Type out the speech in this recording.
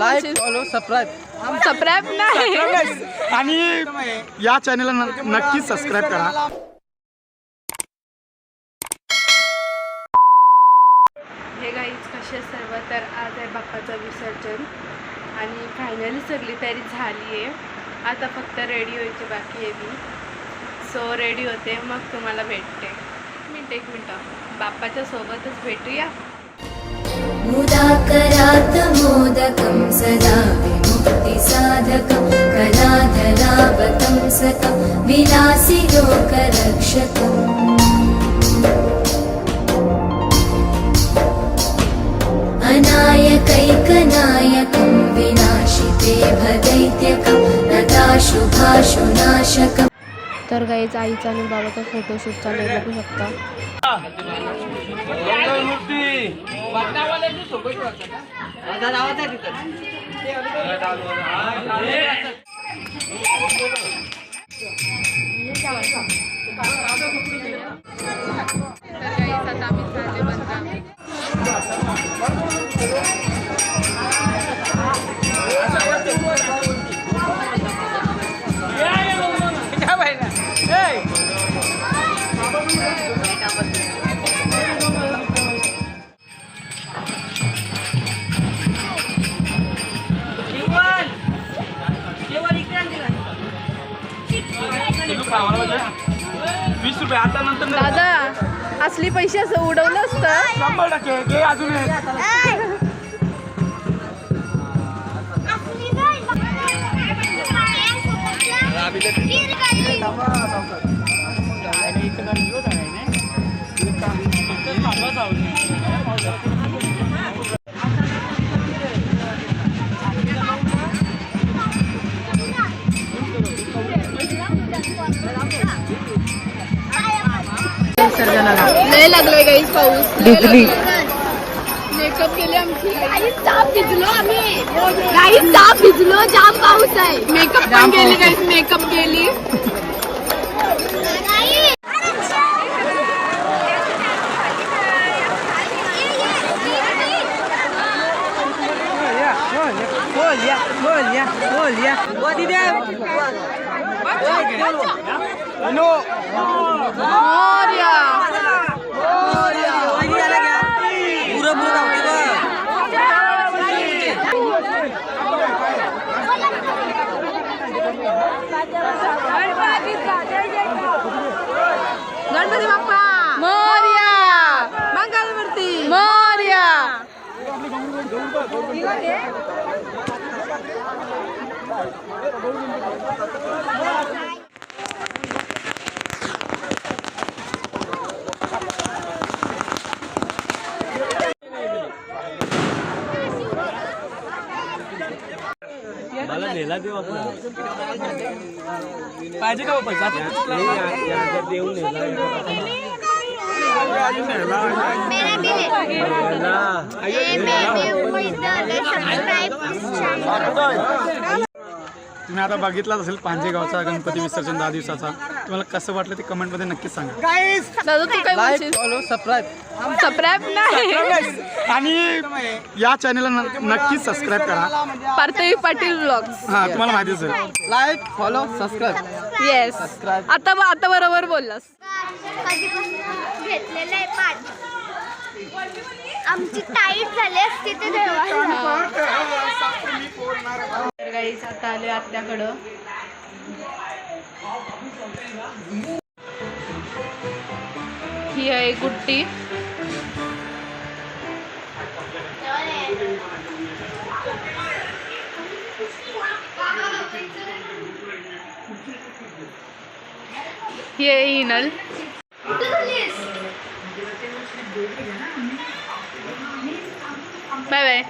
Like follow subscribe नाही आणि या चॅनलला नक्कीच सबस्क्राईब करा. हे गाईज कसे सर्व. तर आज आहे बाप्पाचं विसर्जन आणि फायनली सगळी तयारी झाली आहे. आता फक्त रेडी व्हायची बाकी आहे मी. सो रेडी होते मग तुम्हाला भेटते. एक मिनटं बाप्पाच्या सोबतच भेटूया. मुदाकरात् मोदकं सदा विमुक्तिसाधकं कलाधरावतं सकं विलासि लोकरक्षकम् अनायकैकनायकं विनाशिते भदैत्यकं नताशुभाशुनाशकम्. तर गाईज आईचा आणि बाबाचा फोटोशूट चालू आहे, बघू शकता. दादा असली पैसे असं उडवलं असतं. 100% घे अजून एक. लय लागलोय गाईज पाऊस. मेकअप केले आमची गाईज. जाम भिजलो आम्ही गाईज. जाम भिजलो. जाम पाऊस आहे. मेकअप पण केली गाईज. मेकअप केली. गणपती बाप्पा मोरया. मंगलमूर्ती मोरया. मला नेला देऊ आपला पाहिजे का पैसा देऊन तुम्ही आता बघितलाच असेल पांजेगावचा गणपती विसर्जन 10 दिवसाचा. तुम्हाला कसं वाटलं ते कमेंट मध्ये नक्कीच सांगा. दादा तू काय लाईक फॉलो सबस्क्राईब नाही आणि या चॅनलला नक्कीच सबस्क्राईब करा. पार्थवी पाटील व्लॉग्स. हा तुम्हाला माहिती असेल. Like follow subscribe. येस. आता बरोबर बोललास. घेतलेलं आहे पाठ. आमची टाईट झाली असती ते देवाला. गाईस आता आले आत्याकडं. ही आहे गुट्टी. ही आहे हिनल. Bye bye.